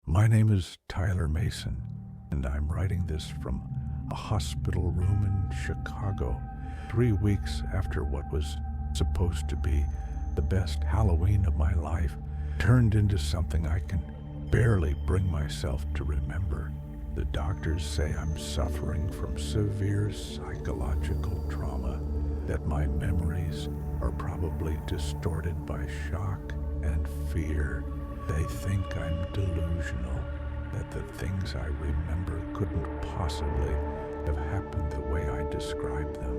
My name is Tyler Mason, and I'm writing this from a hospital room in Chicago, 3 weeks after what was supposed to be the best Halloween of my life turned into something I can barely bring myself to remember. The doctors say I'm suffering from severe psychological trauma, that my memories are probably distorted by shock and fear. They think I'm delusional, that the things I remember couldn't possibly have happened the way I described them.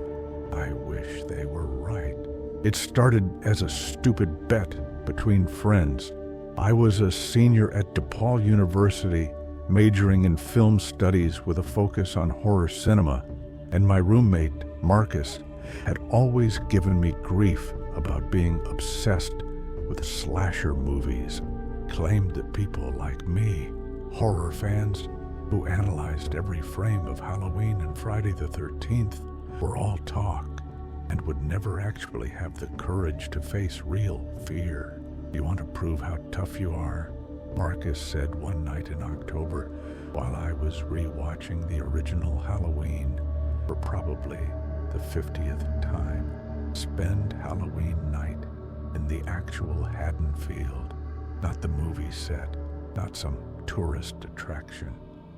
I wish they were right. It started as a stupid bet between friends. I was a senior at DePaul University, majoring in film studies with a focus on horror cinema, and my roommate, Marcus, had always given me grief about being obsessed with slasher movies. Claimed that people like me, horror fans who analyzed every frame of Halloween and Friday the 13th, were all talk and would never actually have the courage to face real fear. "You want to prove how tough you are?" Marcus said one night in October while I was re-watching the original Halloween for probably the 50th time. "Spend Halloween night in the actual Haddonfield. Not the movie set, not some tourist attraction.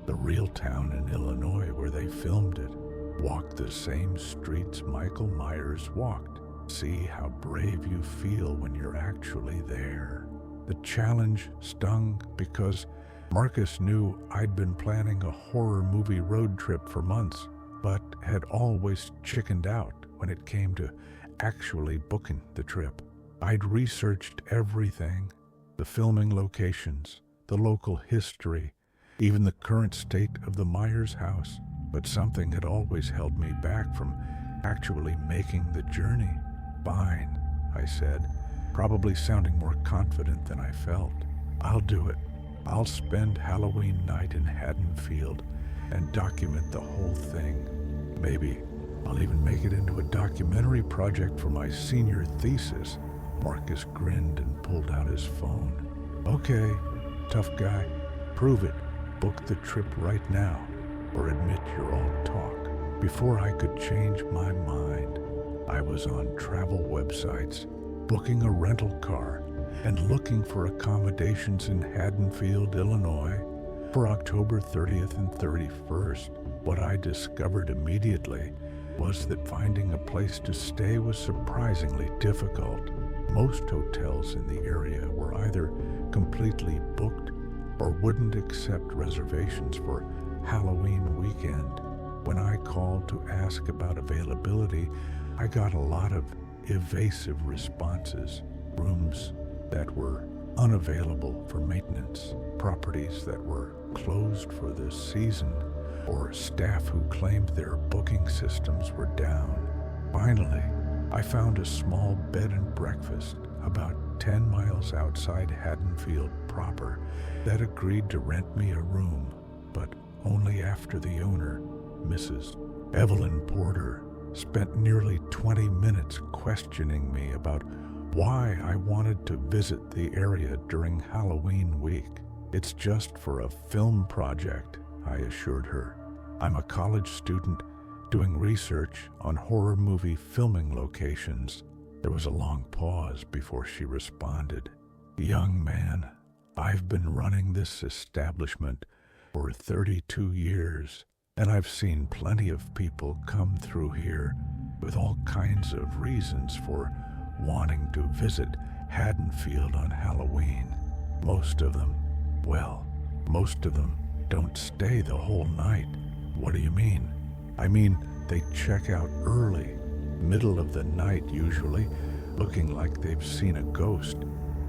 The real town in Illinois where they filmed it. Walk the same streets Michael Myers walked. See how brave you feel when you're actually there." The challenge stung because Marcus knew I'd been planning a horror movie road trip for months, but had always chickened out when it came to actually booking the trip. I'd researched everything: the filming locations, the local history, even the current state of the Myers house, but something had always held me back from actually making the journey. "Fine," I said, probably sounding more confident than I felt. "I'll do it. I'll spend Halloween night in Haddonfield and document the whole thing. Maybe I'll even make it into a documentary project for my senior thesis." Marcus grinned and pulled out his phone. "Okay, tough guy, prove it. Book the trip right now, or admit you're all talk." Before I could change my mind, I was on travel websites, booking a rental car, and looking for accommodations in Haddonfield, Illinois, for October 30th and 31st. What I discovered immediately was that finding a place to stay was surprisingly difficult. Most hotels in the area were either completely booked or wouldn't accept reservations for Halloween weekend. When I called to ask about availability, I got a lot of evasive responses. Rooms that were unavailable for maintenance, properties that were closed for the season, or staff who claimed their booking systems were down. Finally, I found a small bed and breakfast about 10 miles outside Haddonfield proper that agreed to rent me a room, but only after the owner, Mrs. Evelyn Porter, spent nearly 20 minutes questioning me about why I wanted to visit the area during Halloween week. "It's just for a film project," I assured her. "I'm a college student doing research on horror movie filming locations." There was a long pause before she responded. "Young man, I've been running this establishment for 32 years, and I've seen plenty of people come through here with all kinds of reasons for wanting to visit Haddonfield on Halloween. Most of them don't stay the whole night." "What do you mean?" "I mean, they check out early, middle of the night usually, looking like they've seen a ghost.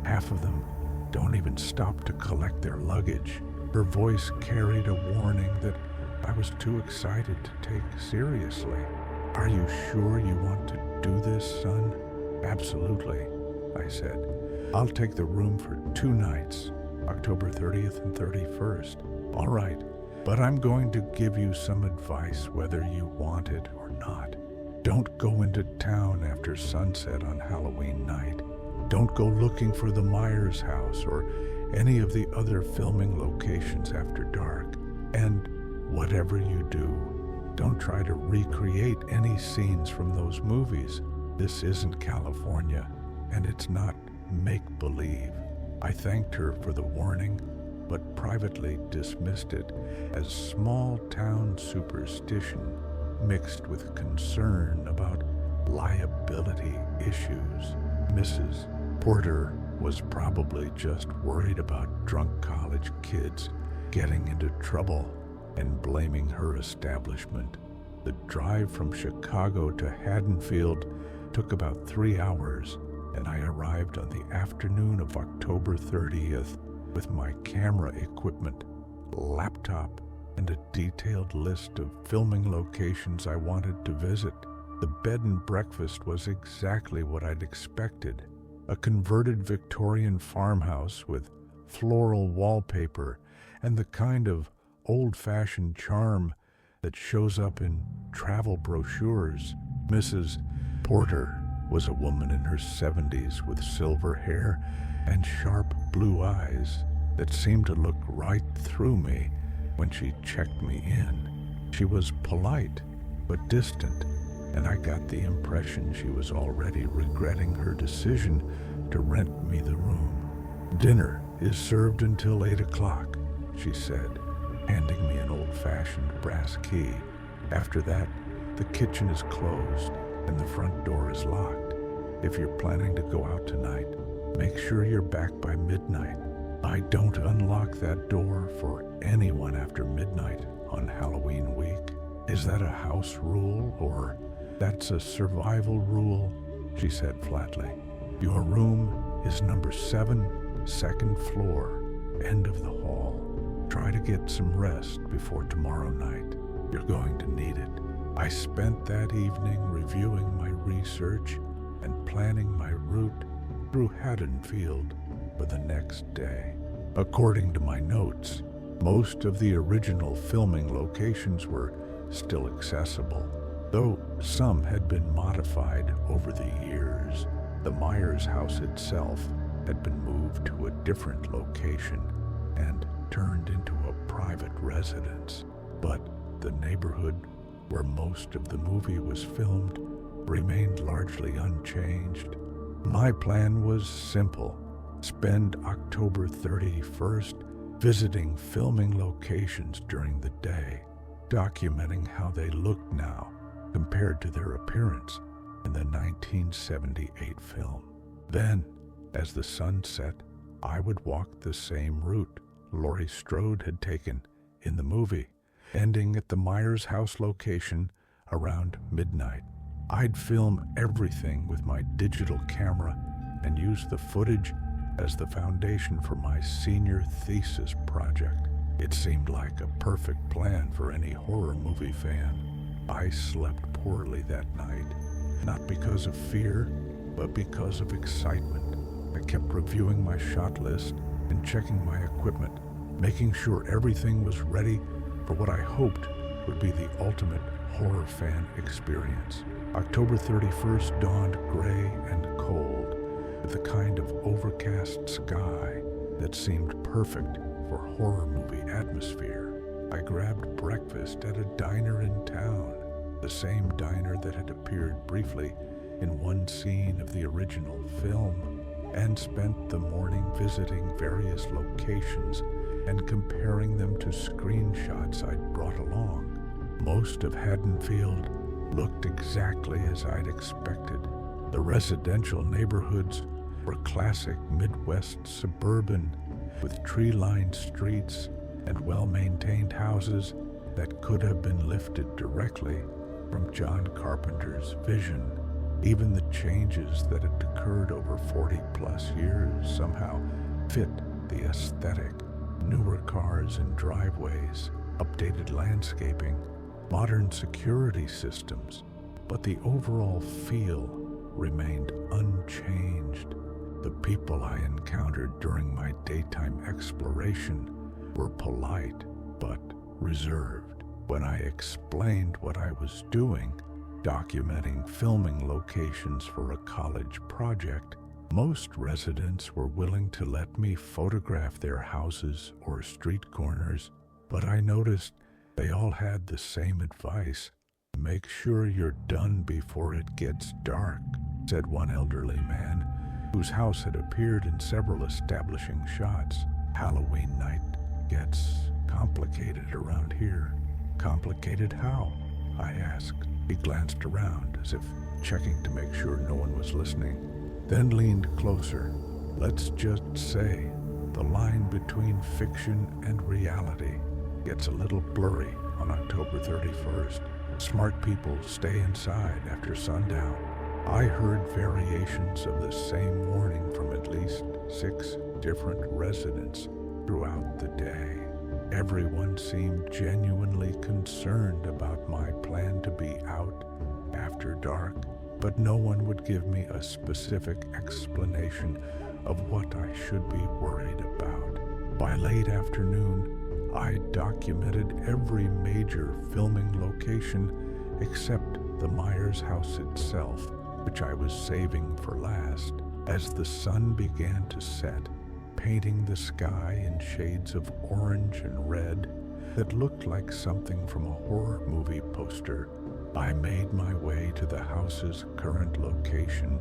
Half of them don't even stop to collect their luggage." Her voice carried a warning that I was too excited to take seriously. "Are you sure you want to do this, son?" "Absolutely," I said. "I'll take the room for 2 nights, October 30th and 31st. "All right, but I'm going to give you some advice whether you want it or not. Don't go into town after sunset on Halloween night. Don't go looking for the Myers house or any of the other filming locations after dark. And whatever you do, don't try to recreate any scenes from those movies. This isn't California, and it's not make-believe. I thanked her for the warning, but privately dismissed it as small-town superstition mixed with concern about liability issues. Mrs. Porter was probably just worried about drunk college kids getting into trouble and blaming her establishment. The drive from Chicago to Haddonfield took about 3 hours, and I arrived on the afternoon of October 30th with my camera equipment, laptop, and a detailed list of filming locations I wanted to visit. The bed and breakfast was exactly what I'd expected. A converted Victorian farmhouse with floral wallpaper and the kind of old-fashioned charm that shows up in travel brochures. Mrs. Porter was a woman in her 70s with silver hair and sharp blue eyes that seemed to look right through me when she checked me in. She was polite but distant, and I got the impression she was already regretting her decision to rent me the room. "Dinner is served until 8 o'clock, she said, handing me an old-fashioned brass key. "After that, the kitchen is closed and the front door is locked. If you're planning to go out tonight, make sure you're back by midnight. I don't unlock that door for anyone after midnight on Halloween week." "Is that a house rule or that's a survival rule?" she said flatly. "Your room is number 7, second floor, end of the hall. Try to get some rest before tomorrow night. You're going to need it." I spent that evening reviewing my research and planning my route through Haddonfield for the next day. According to my notes, most of the original filming locations were still accessible, though some had been modified over the years. The Myers house itself had been moved to a different location and turned into a private residence, but the neighborhood where most of the movie was filmed remained largely unchanged. My plan was simple: spend October 31st visiting filming locations during the day, documenting how they looked now compared to their appearance in the 1978 film. Then, as the sun set, I would walk the same route Laurie Strode had taken in the movie, ending at the Myers house location around midnight. I'd film everything with my digital camera and use the footage as the foundation for my senior thesis project. It seemed like a perfect plan for any horror movie fan. I slept poorly that night, not because of fear, but because of excitement. I kept reviewing my shot list and checking my equipment, making sure everything was ready for what I hoped would be the ultimate horror fan experience. October 31st dawned gray and cold, with the kind of overcast sky that seemed perfect for horror movie atmosphere. I grabbed breakfast at a diner in town, the same diner that had appeared briefly in one scene of the original film, and spent the morning visiting various locations and comparing them to screenshots I'd brought along. Most of Haddonfield looked exactly as I'd expected. The residential neighborhoods were classic Midwest suburban, with tree-lined streets and well-maintained houses that could have been lifted directly from John Carpenter's vision. Even the changes that had occurred over 40-plus years somehow fit the aesthetic. Newer cars and driveways, updated landscaping, modern security systems, but the overall feel remained unchanged. The people I encountered during my daytime exploration were polite but reserved. When I explained what I was doing, documenting filming locations for a college project, Most residents were willing to let me photograph their houses or street corners, but I noticed they all had the same advice. "Make sure you're done before it gets dark," said one elderly man, whose house had appeared in several establishing shots. "Halloween night gets complicated around here." "Complicated how?" I asked. He glanced around as if checking to make sure no one was listening, then leaned closer. "Let's just say the line between fiction and reality gets a little blurry on October 31st. Smart people stay inside after sundown." I heard variations of the same warning from at least 6 different residents throughout the day. Everyone seemed genuinely concerned about my plan to be out after dark, but no one would give me a specific explanation of what I should be worried about. By late afternoon, I documented every major filming location except the Myers house itself, which I was saving for last. As the sun began to set, painting the sky in shades of orange and red that looked like something from a horror movie poster, I made my way to the house's current location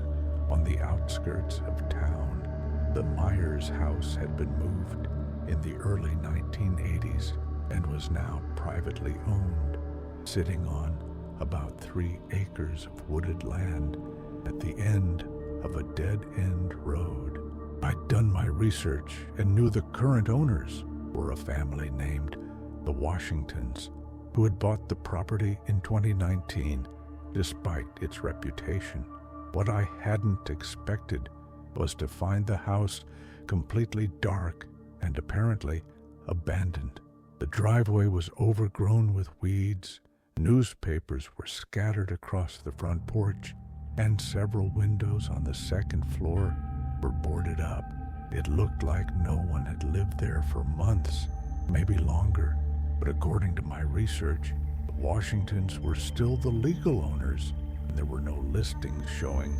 on the outskirts of town. The Myers house had been moved in the early 1980s and was now privately owned, sitting on about 3 acres of wooded land at the end of a dead-end road. I'd done my research and knew the current owners were a family named the Washingtons, who had bought the property in 2019 despite its reputation. What I hadn't expected was to find the house completely dark and apparently abandoned. The driveway was overgrown with weeds, newspapers were scattered across the front porch, and several windows on the second floor were boarded up. It looked like no one had lived there for months, maybe longer, but according to my research, the Washingtons were still the legal owners, and there were no listings showing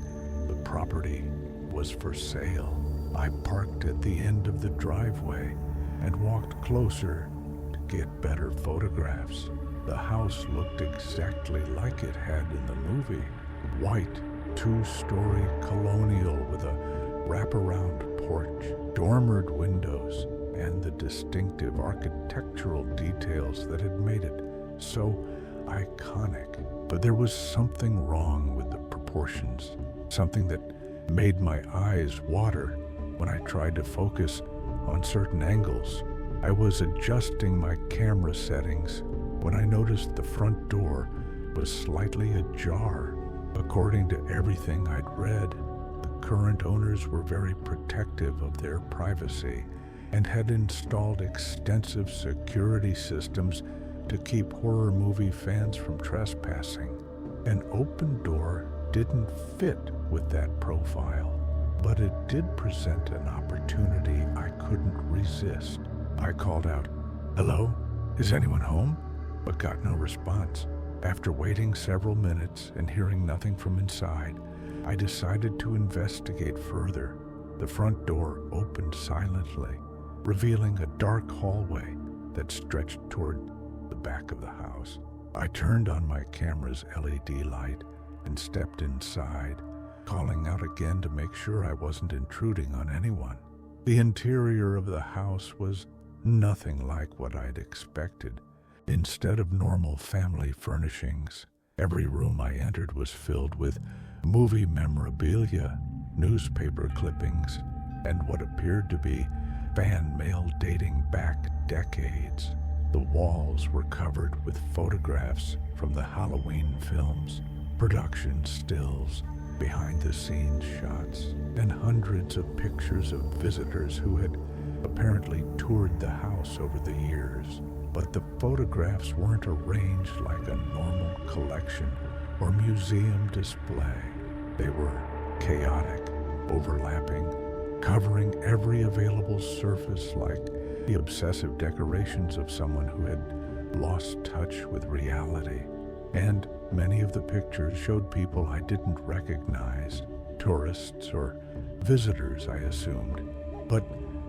the property was for sale. I parked at the end of the driveway and walked closer to get better photographs. The house looked exactly like it had in the movie. White, 2-story colonial with a wraparound porch, dormered windows, and the distinctive architectural details that had made it so iconic. But there was something wrong with the proportions, something that made my eyes water when I tried to focus on certain angles. I was adjusting my camera settings when I noticed the front door was slightly ajar. According to everything I'd read, the current owners were very protective of their privacy and had installed extensive security systems to keep horror movie fans from trespassing. An open door didn't fit with that profile, but it did present an opportunity I couldn't resist. I called out, "Hello? Is anyone home?" but got no response. After waiting several minutes and hearing nothing from inside, I decided to investigate further. The front door opened silently, revealing a dark hallway that stretched toward the back of the house. I turned on my camera's LED light and stepped inside, calling out again to make sure I wasn't intruding on anyone. The interior of the house was nothing like what I'd expected. Instead of normal family furnishings, every room I entered was filled with movie memorabilia, newspaper clippings, and what appeared to be fan mail dating back decades. The walls were covered with photographs from the Halloween films, production stills, behind-the-scenes shots, and hundreds of pictures of visitors who had apparently toured the house over the years. But the photographs weren't arranged like a normal collection or museum display. They were chaotic, overlapping, covering every available surface like the obsessive decorations of someone who had lost touch with reality. And many of the pictures showed people I didn't recognize, Tourists or visitors, I assumed. But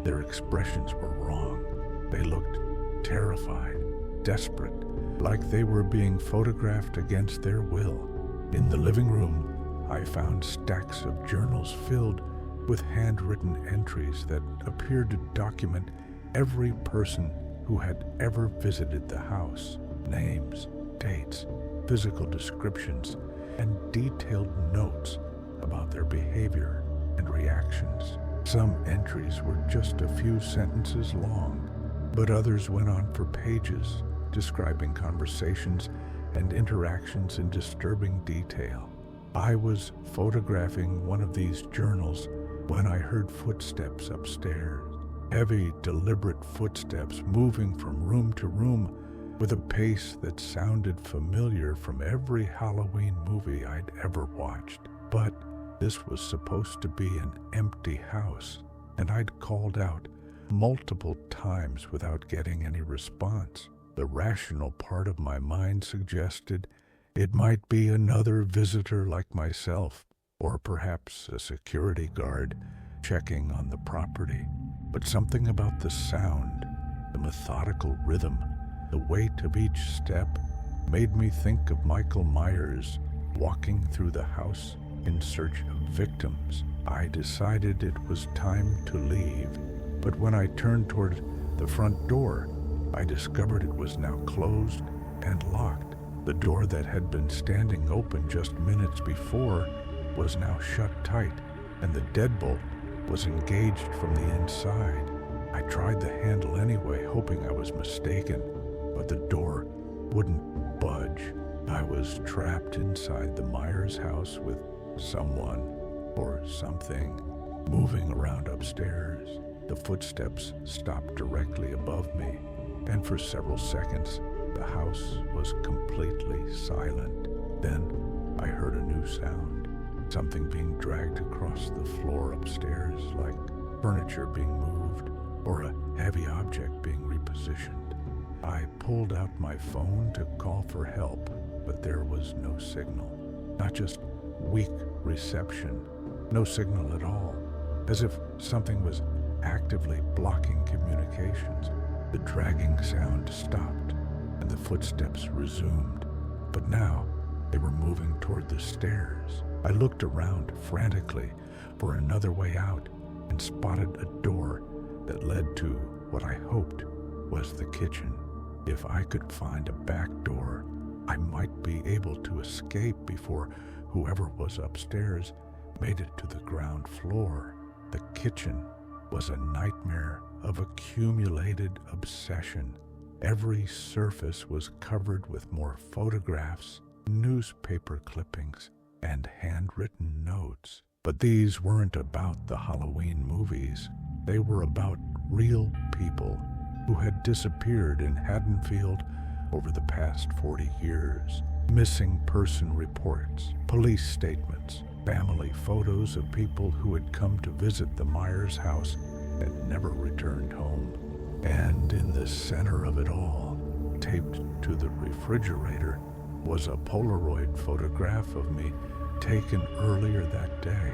their expressions were wrong. They looked terrified, desperate, like they were being photographed against their will. In the living room, I found stacks of journals filled with handwritten entries that appeared to document every person who had ever visited the house. Names, dates, physical descriptions, and detailed notes about their behavior and reactions. Some entries were just a few sentences long, but others went on for pages, describing conversations and interactions in disturbing detail. I was photographing one of these journals when I heard footsteps upstairs. Heavy, deliberate footsteps moving from room to room with a pace that sounded familiar from every Halloween movie I'd ever watched. But this was supposed to be an empty house, and I'd called out multiple times without getting any response. The rational part of my mind suggested it might be another visitor like myself, or perhaps a security guard checking on the property. But something about the sound, the methodical rhythm, the weight of each step made me think of Michael Myers walking through the house in search of victims. I decided it was time to leave, but when I turned toward the front door, I discovered it was now closed and locked. The door that had been standing open just minutes before was now shut tight, and the deadbolt was engaged from the inside. I tried the handle anyway, hoping I was mistaken, but the door wouldn't budge. I was trapped inside the Myers house with someone or something moving around upstairs. The footsteps stopped directly above me, and for several seconds, the house was completely silent. Then I heard a new sound, something being dragged across the floor upstairs, like furniture being moved or a heavy object being repositioned. I pulled out my phone to call for help, but there was no signal. Not just weak reception, no signal at all, as if something was actively blocking communications. The dragging sound stopped, and the footsteps resumed, but now they were moving toward the stairs. I looked around frantically for another way out and spotted a door that led to what I hoped was the kitchen. If I could find a back door, I might be able to escape before whoever was upstairs made it to the ground floor. The kitchen was a nightmare of accumulated obsession. Every surface was covered with more photographs, newspaper clippings, and handwritten notes. But these weren't about the Halloween movies. They were about real people who had disappeared in Haddonfield over the past 40 years. Missing person reports, police statements, family photos of people who had come to visit the Myers house and never returned home. And in the center of it all, taped to the refrigerator, was a Polaroid photograph of me taken earlier that day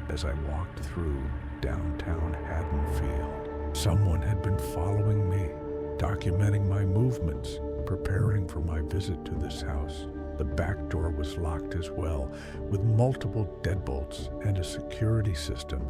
as I walked through downtown Haddonfield. Someone had been following me, documenting my movements, preparing for my visit to this house. The back door was locked as well, with multiple deadbolts and a security system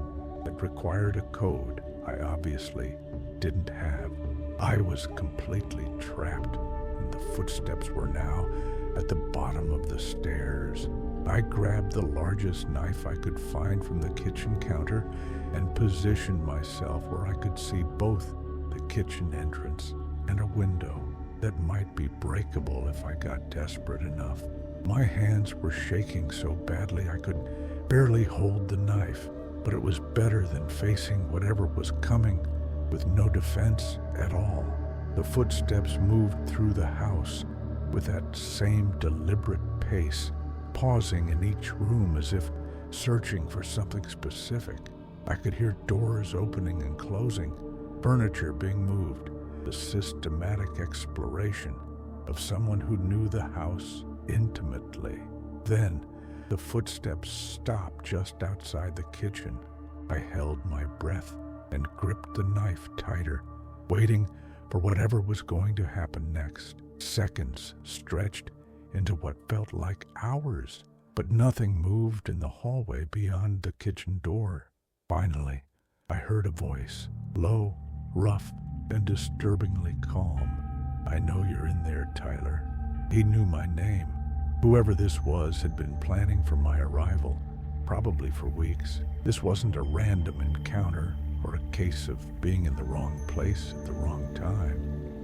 that required a code I obviously didn't have. I was completely trapped, and the footsteps were now at the bottom of the stairs. I grabbed the largest knife I could find from the kitchen counter and positioned myself where I could see both the kitchen entrance and a window that might be breakable if I got desperate enough. My hands were shaking so badly I could barely hold the knife, but it was better than facing whatever was coming with no defense at all. The footsteps moved through the house with that same deliberate pace, pausing in each room as if searching for something specific. I could hear doors opening and closing, furniture being moved, the systematic exploration of someone who knew the house intimately. Then The footsteps stopped just outside the kitchen. I held my breath and gripped the knife tighter, waiting for whatever was going to happen next. Seconds stretched into what felt like hours, but nothing moved in the hallway beyond the kitchen door. Finally, I heard a voice, low, rough, and disturbingly calm. "I know you're in there, Tyler." He knew my name. Whoever this was had been planning for my arrival, probably for weeks. This wasn't a random encounter or a case of being in the wrong place at the wrong time.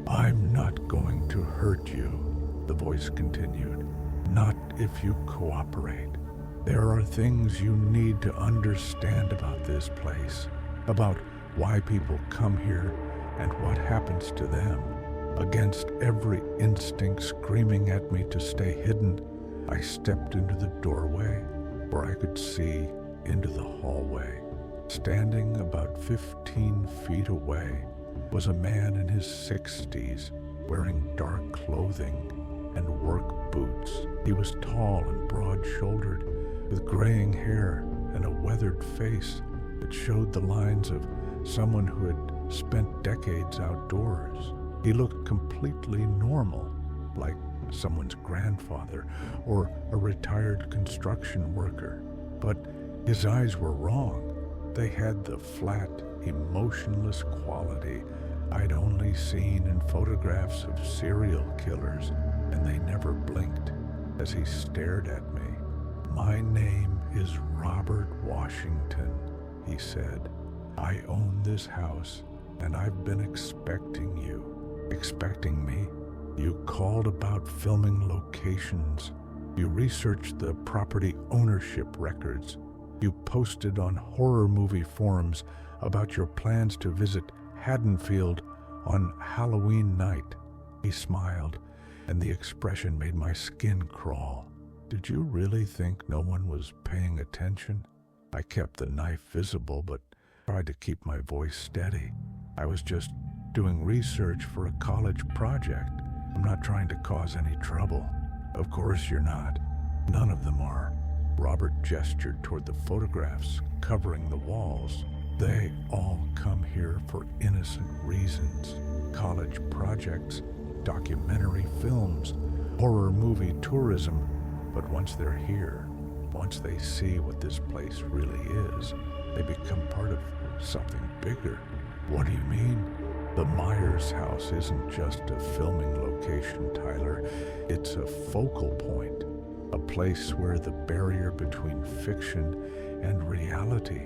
"I'm not going to hurt you," the voice continued. "Not if you cooperate. There are things you need to understand about this place, about why people come here and what happens to them." Against every instinct screaming at me to stay hidden, I stepped into the doorway where I could see into the hallway. Standing about 15 feet away was a man in his 60s, wearing dark clothing and work boots. He was tall and broad-shouldered, with graying hair and a weathered face that showed the lines of someone who had spent decades outdoors. He looked completely normal, like someone's grandfather or a retired construction worker. But his eyes were wrong. They had the flat, emotionless quality I'd only seen in photographs of serial killers, and they never blinked as he stared at me. "My name is Robert Washington," he said. "I own this house, and I've been expecting you." "Expecting me? You called about filming locations. You researched the property ownership records. You posted on horror movie forums about your plans to visit Haddonfield on Halloween night." He smiled, and the expression made my skin crawl. "Did you really think no one was paying attention?" I kept the knife visible, but tried to keep my voice steady. "I was just doing research for a college project. I'm not trying to cause any trouble." "Of course you're not. None of them are." Robert gestured toward the photographs covering the walls. "They all come here for innocent reasons. College projects, documentary films, horror movie tourism. But once they're here, once they see what this place really is, they become part of something bigger." "What do you mean?" "The Myers house isn't just a filming location, Tyler. It's a focal point, a place where the barrier between fiction and reality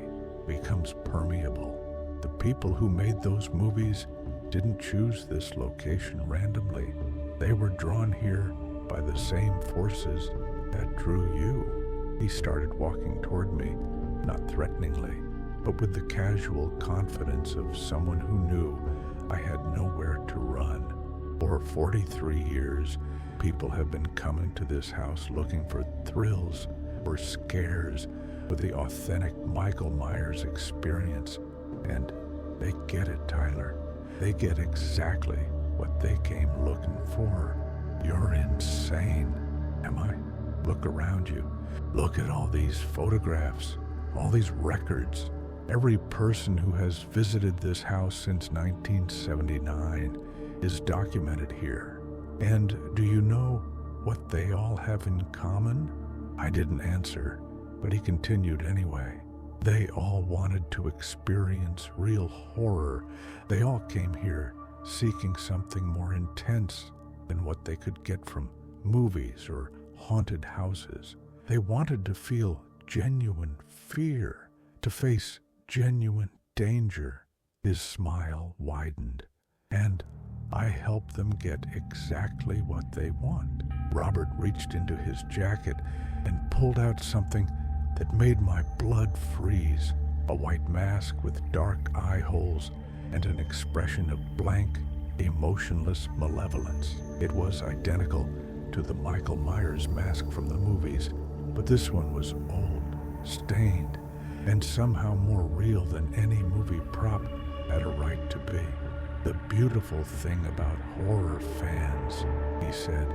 becomes permeable. The people who made those movies didn't choose this location randomly. They were drawn here by the same forces that drew you." He started walking toward me, not threateningly, but with the casual confidence of someone who knew I had nowhere to run. "For 43 years, people have been coming to this house looking for thrills or scares with the authentic Michael Myers experience. And they get it, Tyler. They get exactly what they came looking for." "You're insane." "Am I? Look around you. Look at all these photographs, all these records. Every person who has visited this house since 1979 is documented here. And do you know what they all have in common?" I didn't answer, but he continued anyway. "They all wanted to experience real horror. They all came here seeking something more intense than what they could get from movies or haunted houses. They wanted to feel genuine fear, to face genuine danger." His smile widened. "And I help them get exactly what they want." Robert reached into his jacket and pulled out something that made my blood freeze. A white mask with dark eye holes and an expression of blank, emotionless malevolence. It was identical to the Michael Myers mask from the movies, but this one was old, stained, and somehow more real than any movie prop had a right to be. "The beautiful thing about horror fans," he said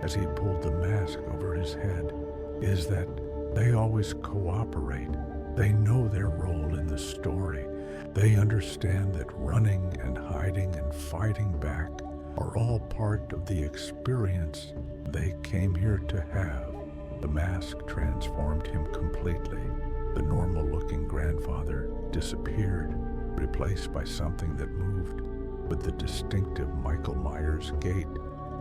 as he pulled the mask over his head, "is that They always cooperate. They know their role in the story. They understand that running and hiding and fighting back are all part of the experience they came here to have. The mask transformed him completely. The normal-looking grandfather disappeared, replaced by something that moved with the distinctive Michael Myers gait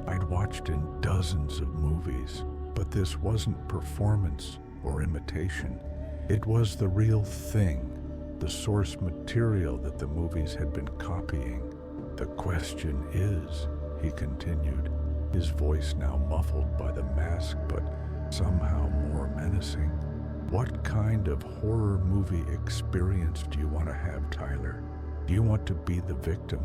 I'd watched in dozens of movies. But this wasn't performance or imitation. It was the real thing, the source material that the movies had been copying. The question is, he continued, his voice now muffled by the mask but somehow more menacing, what kind of horror movie experience do you want to have, Tyler? Do you want to be the victim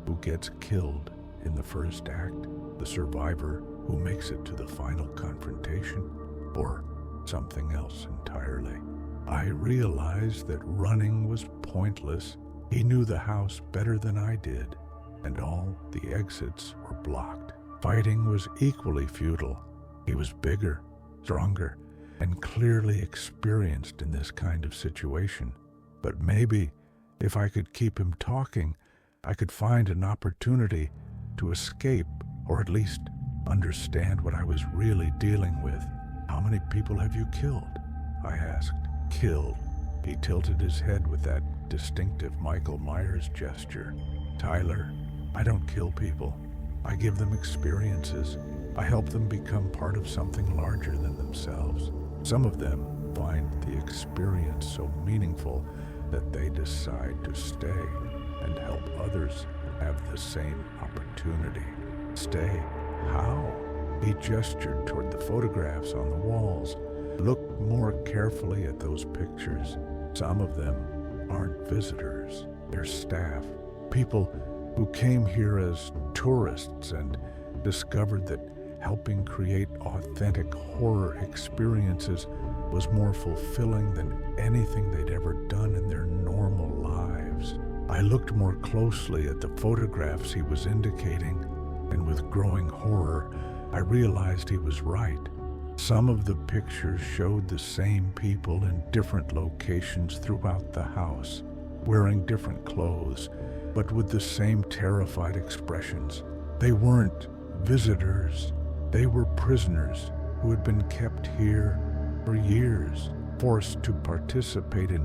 who gets killed in the first act, the survivor who makes it to the final confrontation, or something else entirely? I realized that running was pointless. He knew the house better than I did, and all the exits were blocked. Fighting was equally futile. He was bigger, stronger, and clearly experienced in this kind of situation. But maybe, if I could keep him talking, I could find an opportunity to escape, or at least understand what I was really dealing with. How many people have you killed? I asked. Killed. He tilted his head with that distinctive Michael Myers gesture. Tyler, I don't kill people. I give them experiences. I help them become part of something larger than themselves. Some of them find the experience so meaningful that they decide to stay and help others have the same opportunity. Stay? How? He gestured toward the photographs on the walls. Look more carefully at those pictures. Some of them aren't visitors. They're staff. People who came here as tourists and discovered that helping create authentic horror experiences was more fulfilling than anything they'd ever done in their normal lives. I looked more closely at the photographs he was indicating, and with growing horror, I realized he was right. Some of the pictures showed the same people in different locations throughout the house, wearing different clothes, but with the same terrified expressions. They weren't visitors. They were prisoners who had been kept here for years, forced to participate in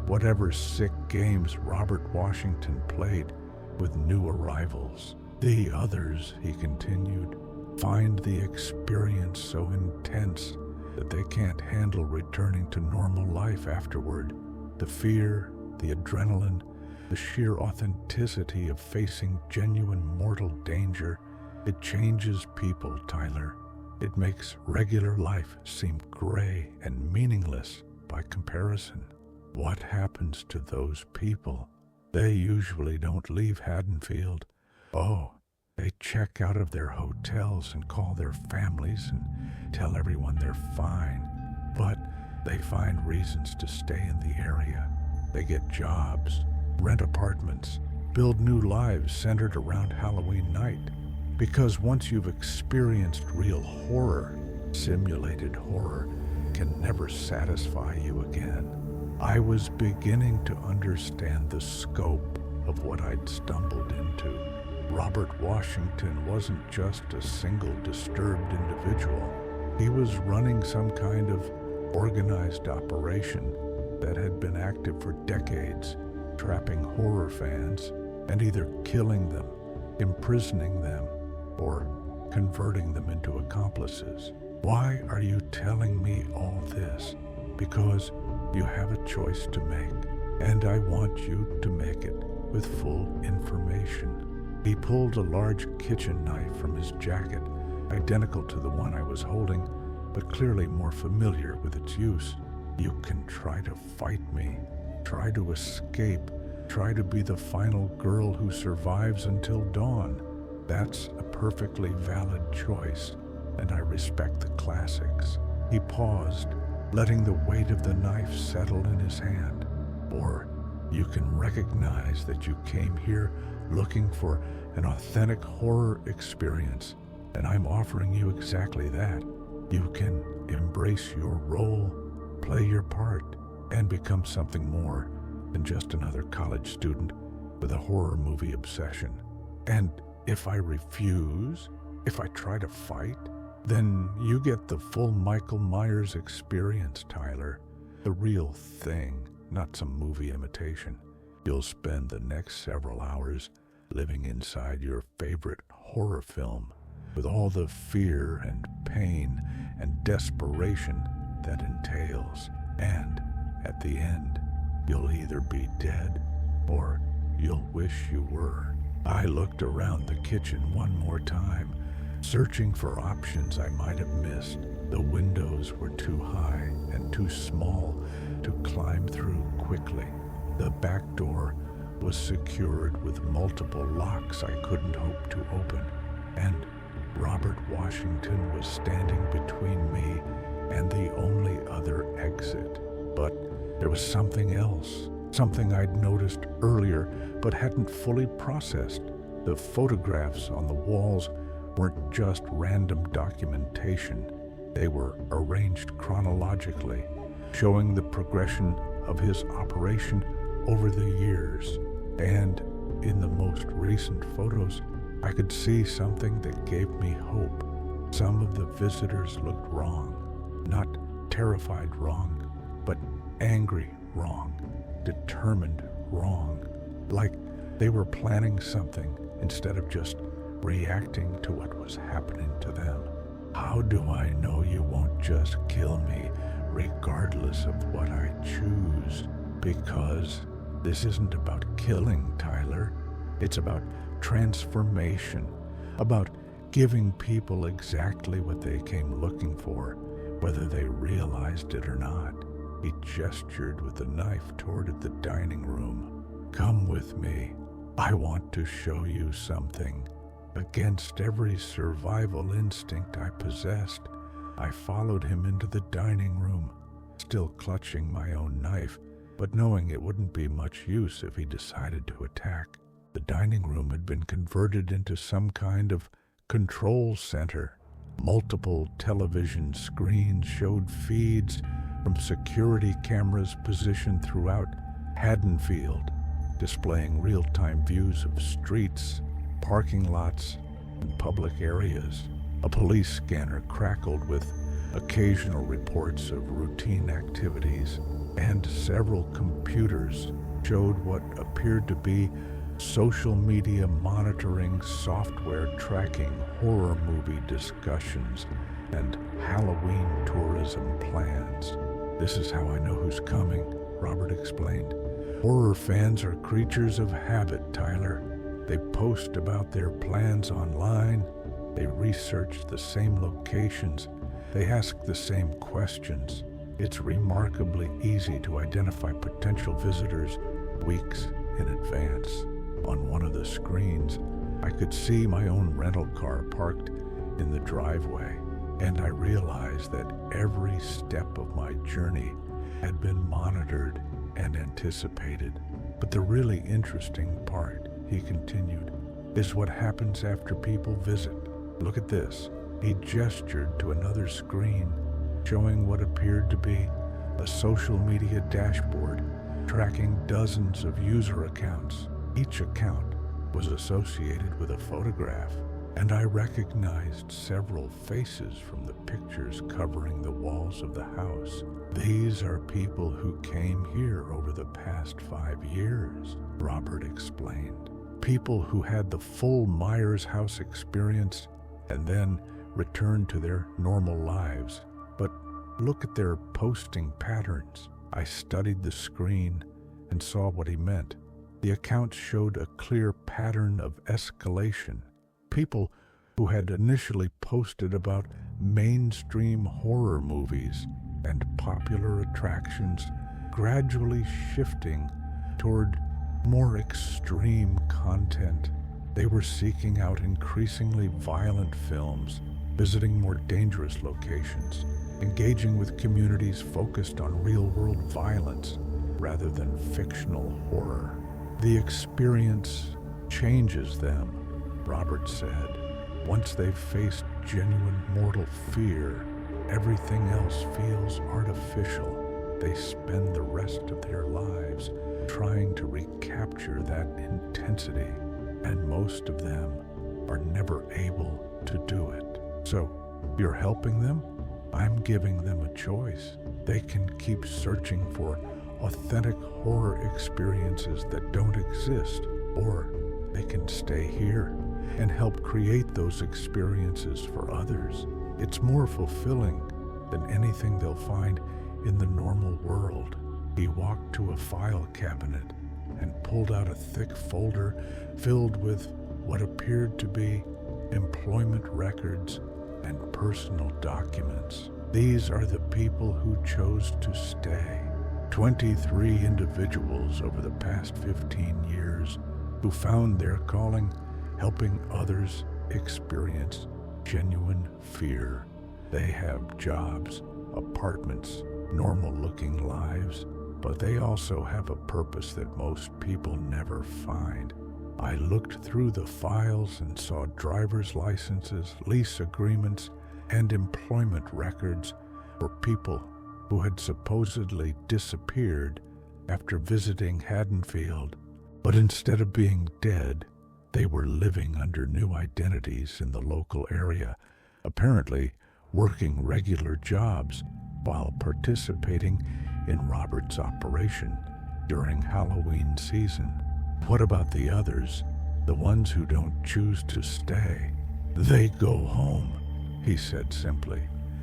whatever sick games Robert Washington played with new arrivals. The others, he continued, find the experience so intense that they can't handle returning to normal life afterward. The fear, the adrenaline, the sheer authenticity of facing genuine mortal danger, it changes people, Tyler. It makes regular life seem gray and meaningless by comparison. What happens to those people? They usually don't leave Haddonfield. Oh, they check out of their hotels and call their families and tell everyone they're fine. But they find reasons to stay in the area. They get jobs, rent apartments, build new lives centered around Halloween night. Because once you've experienced real horror, simulated horror can never satisfy you again. I was beginning to understand the scope of what I'd stumbled into. Robert Washington wasn't just a single disturbed individual. He was running some kind of organized operation that had been active for decades, trapping horror fans and either killing them, imprisoning them, or converting them into accomplices. Why are you telling me all this? Because you have a choice to make, and I want you to make it with full information. He pulled a large kitchen knife from his jacket, identical to the one I was holding, but clearly more familiar with its use. You can try to fight me, try to escape, try to be the final girl who survives until dawn. That's a perfectly valid choice, and I respect the classics. He paused, letting the weight of the knife settle in his hand. Or you can recognize that you came here looking for an authentic horror experience, and I'm offering you exactly that. You can embrace your role play your part, and become something more than just another college student with a horror movie obsession. And if I refuse, if I try to fight, then you get the full Michael Myers experience, Tyler. The real thing, not some movie imitation. You'll spend the next several hours living inside your favorite horror film with all the fear and pain and desperation that entails. And at the end, you'll either be dead or you'll wish you were. I looked around the kitchen one more time, searching for options I might have missed. The windows were too high and too small to climb through quickly. The back door was secured with multiple locks I couldn't hope to open, and Robert Washington was standing between me and the only other exit. But there was something else, something I'd noticed earlier but hadn't fully processed. The photographs on the walls weren't just random documentation. They were arranged chronologically, showing the progression of his operation over the years. And in the most recent photos, I could see something that gave me hope. Some of the visitors looked wrong, not terrified wrong, but angry wrong, determined wrong, like they were planning something instead of just reacting to what was happening to them. How do I know you won't just kill me regardless of what I choose? Because this isn't about killing, Tyler. It's about transformation, about giving people exactly what they came looking for, whether they realized it or not. He gestured with the knife toward the dining room. Come with me. I want to show you something. Against every survival instinct I possessed, I followed him into the dining room, still clutching my own knife, but knowing it wouldn't be much use if he decided to attack. The dining room had been converted into some kind of control center. Multiple television screens showed feeds from security cameras positioned throughout Haddonfield, displaying real-time views of streets, parking lots, and public areas. A police scanner crackled with occasional reports of routine activities, and several computers showed what appeared to be social media monitoring software tracking horror movie discussions and Halloween tourism plans. This is how I know who's coming, Robert explained. Horror fans are creatures of habit, Tyler. They post about their plans online. They research the same locations. They ask the same questions. It's remarkably easy to identify potential visitors weeks in advance. On one of the screens, I could see my own rental car parked in the driveway, and I realized that every step of my journey had been monitored and anticipated. But the really interesting part, he continued, is what happens after people visit. Look at this. He gestured to another screen, showing what appeared to be a social media dashboard tracking dozens of user accounts. Each account was associated with a photograph, and I recognized several faces from the pictures covering the walls of the house. These are people who came here over the past 5 years, Robert explained. People who had the full Myers house experience and then returned to their normal lives. But look at their posting patterns. I studied the screen and saw what he meant. The accounts showed a clear pattern of escalation. People who had initially posted about mainstream horror movies and popular attractions gradually shifting toward more extreme content. They were seeking out increasingly violent films, visiting more dangerous locations, engaging with communities focused on real-world violence rather than fictional horror. The experience changes them, Robert said. Once they've faced genuine mortal fear, everything else feels artificial. they spend the rest of their lives trying to recapture that intensity, and most of them are never able to do it. So, you're helping them? I'm giving them a choice. They can keep searching for authentic horror experiences that don't exist, or they can stay here and help create those experiences for others. It's more fulfilling than anything they'll find in the normal world. He walked to a file cabinet and pulled out a thick folder filled with what appeared to be employment records and personal documents. These are the people who chose to stay. 23 individuals over the past 15 years who found their calling helping others experience genuine fear. They have jobs, apartments, normal-looking lives, but they also have a purpose that most people never find. I looked through the files and saw driver's licenses, lease agreements, and employment records for people who had supposedly disappeared after visiting Haddonfield, but instead of being dead, they were living under new identities in the local area, apparently working regular jobs while participating in Robert's operation during Halloween season. What about the others, the ones who don't choose to stay? They go home, he said simply.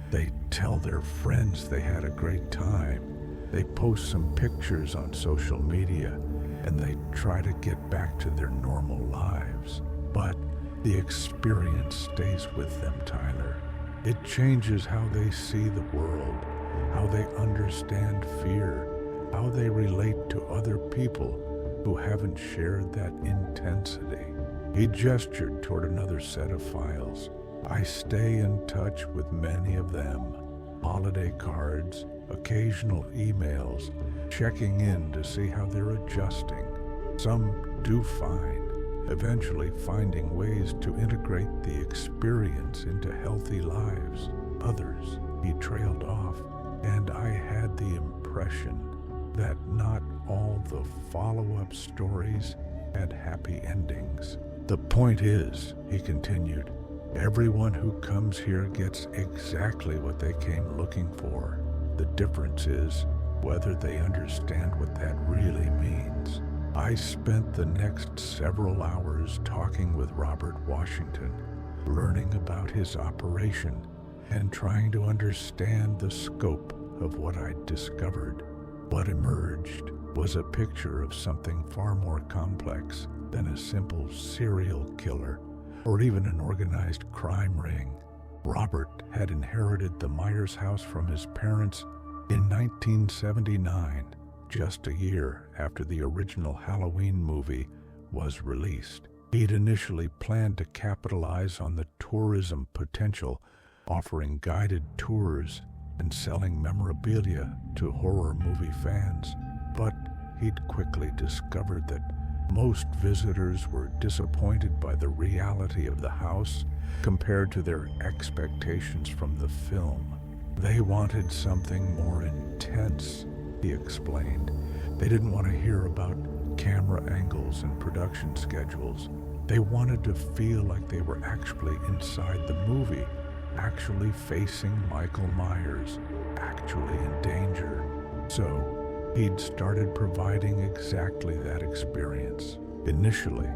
They tell their friends they had a great time. They post some pictures on social media, and they try to get back to their normal lives. But the experience stays with them, Tyler. It changes how they see the world, how they understand fear, how they relate to other people who haven't shared that intensity. He gestured toward another set of files. I stay in touch with many of them. Holiday cards, occasional emails, checking in to see how they're adjusting. Some do fine, eventually finding ways to integrate the experience into healthy lives. Others, he trailed off, and I had the impression that not all the follow-up stories had happy endings. The point is, he continued, everyone who comes here gets exactly what they came looking for. The difference is whether they understand what that really means. I spent the next several hours talking with Robert Washington, learning about his operation and trying to understand the scope of what I'd discovered. What emerged was a picture of something far more complex than a simple serial killer or even an organized crime ring. Robert had inherited the Myers house from his parents in 1979, just a year after the original Halloween movie was released. He'd initially planned to capitalize on the tourism potential, offering guided tours and selling memorabilia to horror movie fans. But he'd quickly discovered that most visitors were disappointed by the reality of the house compared to their expectations from the film. They wanted something more intense, he explained. They didn't want to hear about camera angles and production schedules. They wanted to feel like they were actually inside the movie, actually facing Michael Myers, actually in danger. So, he'd started providing exactly that experience. Initially,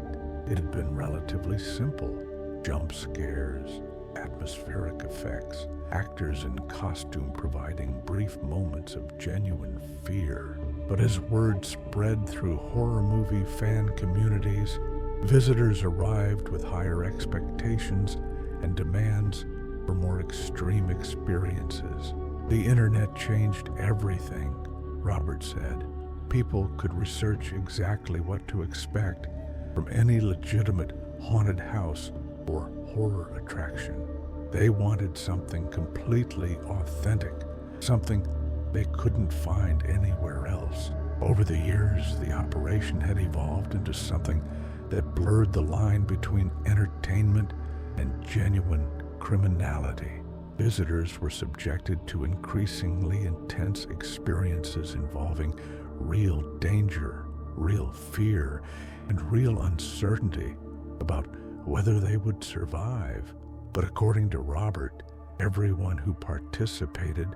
it had been relatively simple. Jump scares, atmospheric effects, actors in costume providing brief moments of genuine fear. But as word spread through horror movie fan communities, visitors arrived with higher expectations and demands for more extreme experiences. The internet changed everything, Robert said. People could research exactly what to expect from any legitimate haunted house or horror attraction. They wanted something completely authentic, something they couldn't find anywhere else. Over the years, the operation had evolved into something that blurred the line between entertainment and genuine criminality. Visitors were subjected to increasingly intense experiences involving real danger, real fear, and real uncertainty about whether they would survive. But according to Robert, everyone who participated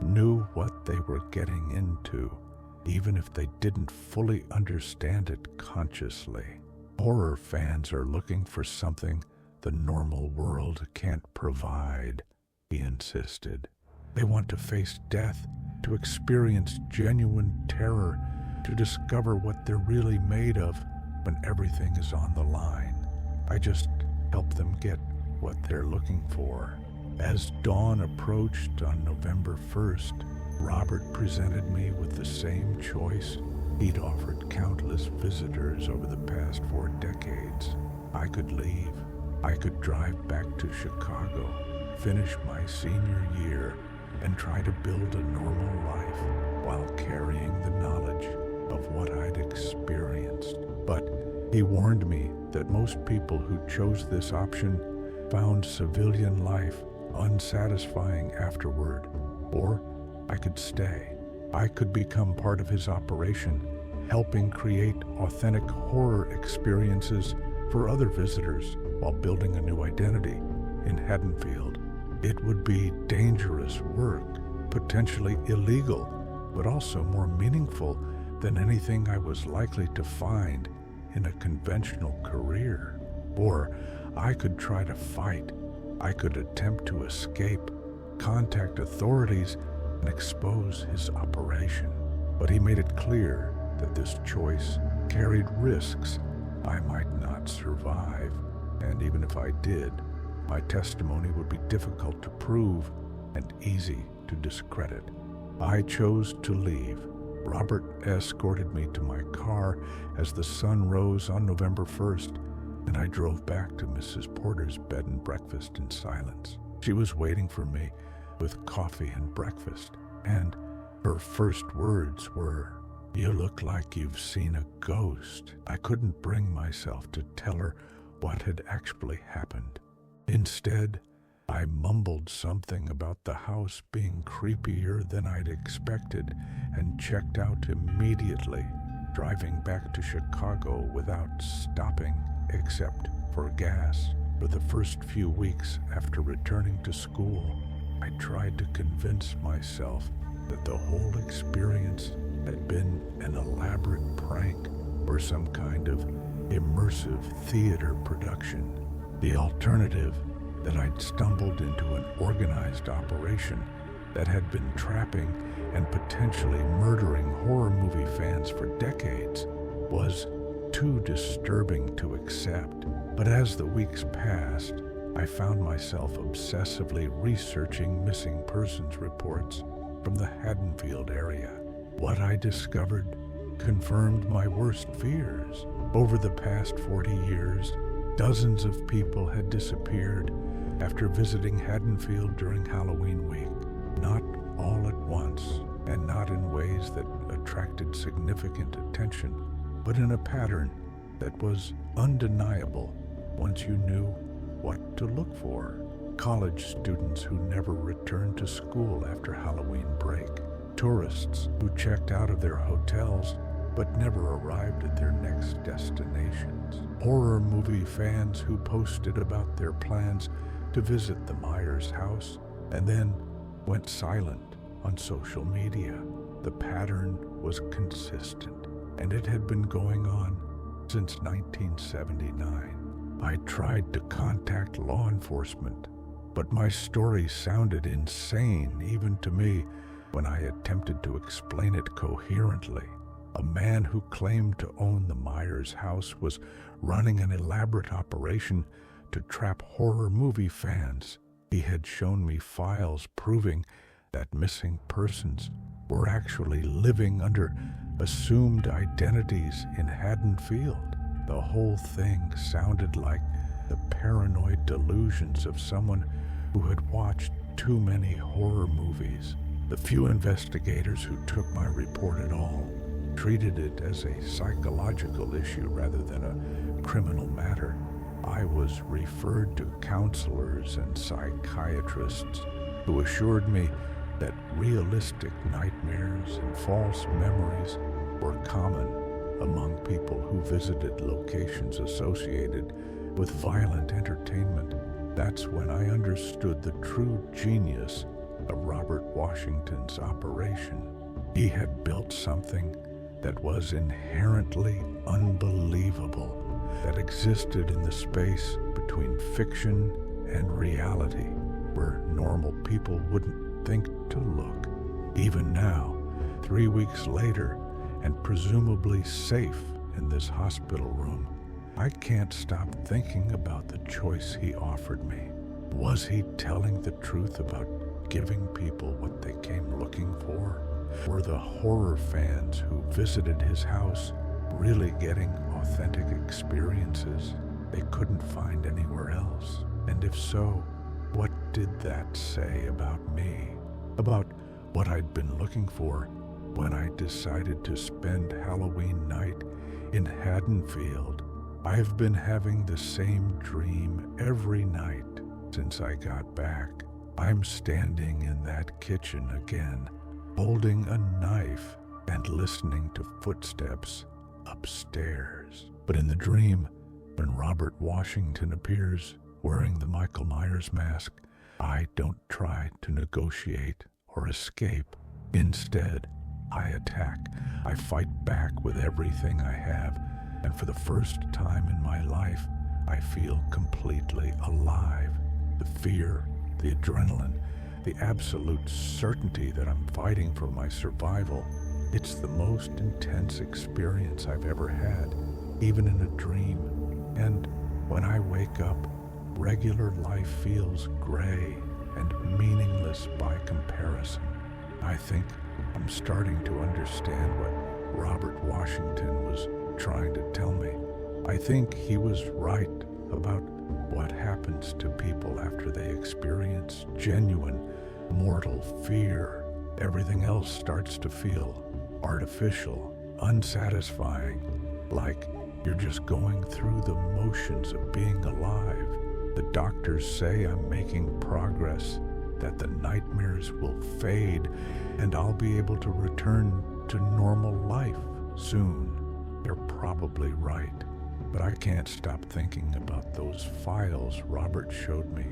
knew what they were getting into, even if they didn't fully understand it consciously. Horror fans are looking for something the normal world can't provide, he insisted. They want to face death, to experience genuine terror, to discover what they're really made of when everything is on the line. I just help them get what they're looking for. As dawn approached on November 1st, Robert presented me with the same choice he'd offered countless visitors over the past 4 decades. I could leave. I could drive back to Chicago, finish my senior year, and try to build a normal life while carrying the knowledge of what I'd experienced. But he warned me that most people who chose this option found civilian life unsatisfying afterward. Or I could stay. I could become part of his operation, helping create authentic horror experiences for other visitors while building a new identity in Haddonfield. It would be dangerous work, potentially illegal, but also more meaningful than anything I was likely to find in a conventional career. Or I could try to fight. I could attempt to escape, contact authorities, and expose his operation. But he made it clear that this choice carried risks. I might not survive, and even if I did, my testimony would be difficult to prove and easy to discredit. I chose to leave. Robert escorted me to my car as the sun rose on November 1st, and I drove back to Mrs. Porter's bed and breakfast in silence. She was waiting for me with coffee and breakfast, and her first words were, "You look like you've seen a ghost." I couldn't bring myself to tell her what had actually happened. Instead, I mumbled something about the house being creepier than I'd expected and checked out immediately, driving back to Chicago without stopping except for gas. For the first few weeks after returning to school, I tried to convince myself that the whole experience had been an elaborate prank or some kind of immersive theater production. The alternative, that I'd stumbled into an organized operation that had been trapping and potentially murdering horror movie fans for decades, was too disturbing to accept. But as the weeks passed, I found myself obsessively researching missing persons reports from the Haddonfield area. What I discovered confirmed my worst fears. Over the past 40 years, dozens of people had disappeared after visiting Haddonfield during Halloween week. Not all at once, and not in ways that attracted significant attention, but in a pattern that was undeniable once you knew what to look for. College students who never returned to school after Halloween break. Tourists who checked out of their hotels but never arrived at their next destinations. Horror movie fans who posted about their plans to visit the Myers house and then went silent on social media. The pattern was consistent, and it had been going on since 1979. I tried to contact law enforcement, but my story sounded insane even to me when I attempted to explain it coherently. A man who claimed to own the Myers house was running an elaborate operation to trap horror movie fans. He had shown me files proving that missing persons were actually living under assumed identities in Haddonfield. The whole thing sounded like the paranoid delusions of someone who had watched too many horror movies. The few investigators who took my report at all treated it as a psychological issue rather than a criminal matter. I was referred to counselors and psychiatrists who assured me that realistic nightmares and false memories were common among people who visited locations associated with violent entertainment. That's when I understood the true genius of Robert Washington's operation. He had built something that was inherently unbelievable, that existed in the space between fiction and reality, where normal people wouldn't think to look. Even now, 3 weeks later, and presumably safe in this hospital room, I can't stop thinking about the choice he offered me. Was he telling the truth about giving people what they came looking for? Were the horror fans who visited his house really getting authentic experiences they couldn't find anywhere else? And if so, what did that say about me? About what I'd been looking for when I decided to spend Halloween night in Haddonfield? I've been having the same dream every night since I got back. I'm standing in that kitchen again, holding a knife and listening to footsteps upstairs. But in the dream, when Robert Washington appears wearing the Michael Myers mask, I don't try to negotiate or escape. Instead, I attack. I fight back with everything I have, and for the first time in my life, I feel completely alive. The fear, the adrenaline, the absolute certainty that I'm fighting for my survival. It's the most intense experience I've ever had, even in a dream. And when I wake up, regular life feels gray and meaningless by comparison. I think I'm starting to understand what Robert Washington was trying to tell me. I think he was right about what happens to people after they experience genuine mortal fear. Everything else starts to feel artificial, unsatisfying, like you're just going through the motions of being alive. The doctors say I'm making progress, that the nightmares will fade, and I'll be able to return to normal life soon. They're probably right, but I can't stop thinking about those files Robert showed me,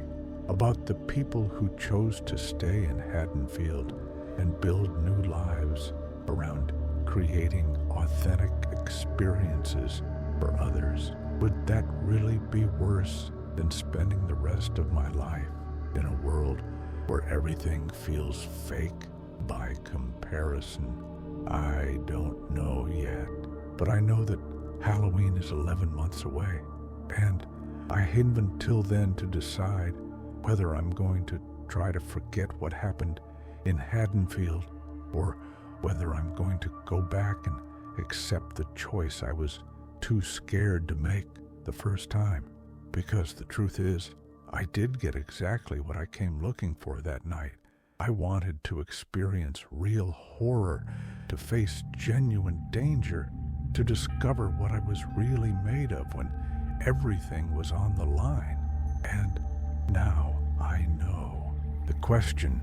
about the people who chose to stay in Haddonfield and build new lives around creating authentic experiences for others. Would that really be worse than spending the rest of my life in a world where everything feels fake by comparison? I don't know yet, but I know that Halloween is 11 months away, and I have until then to decide whether I'm going to try to forget what happened in Haddonfield, or whether I'm going to go back and accept the choice I was too scared to make the first time. Because the truth is, I did get exactly what I came looking for that night. I wanted to experience real horror, to face genuine danger, to discover what I was really made of when everything was on the line. And now I know. The question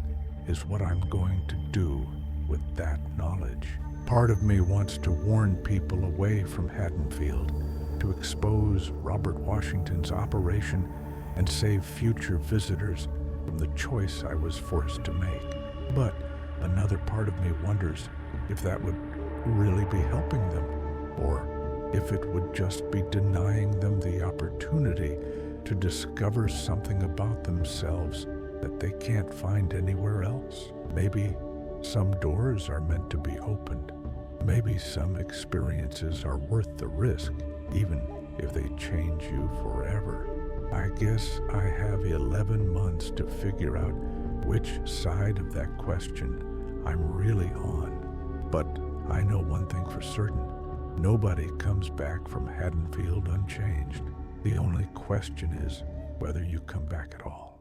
is what I'm going to do with that knowledge. Part of me wants to warn people away from Haddonfield, to expose Robert Washington's operation and save future visitors from the choice I was forced to make. But another part of me wonders if that would really be helping them, or if it would just be denying them the opportunity to discover something about themselves that they can't find anywhere else. Maybe some doors are meant to be opened. Maybe some experiences are worth the risk, even if they change you forever. I guess I have 11 months to figure out which side of that question I'm really on. But I know one thing for certain. Nobody comes back from Haddonfield unchanged. The only question is whether you come back at all.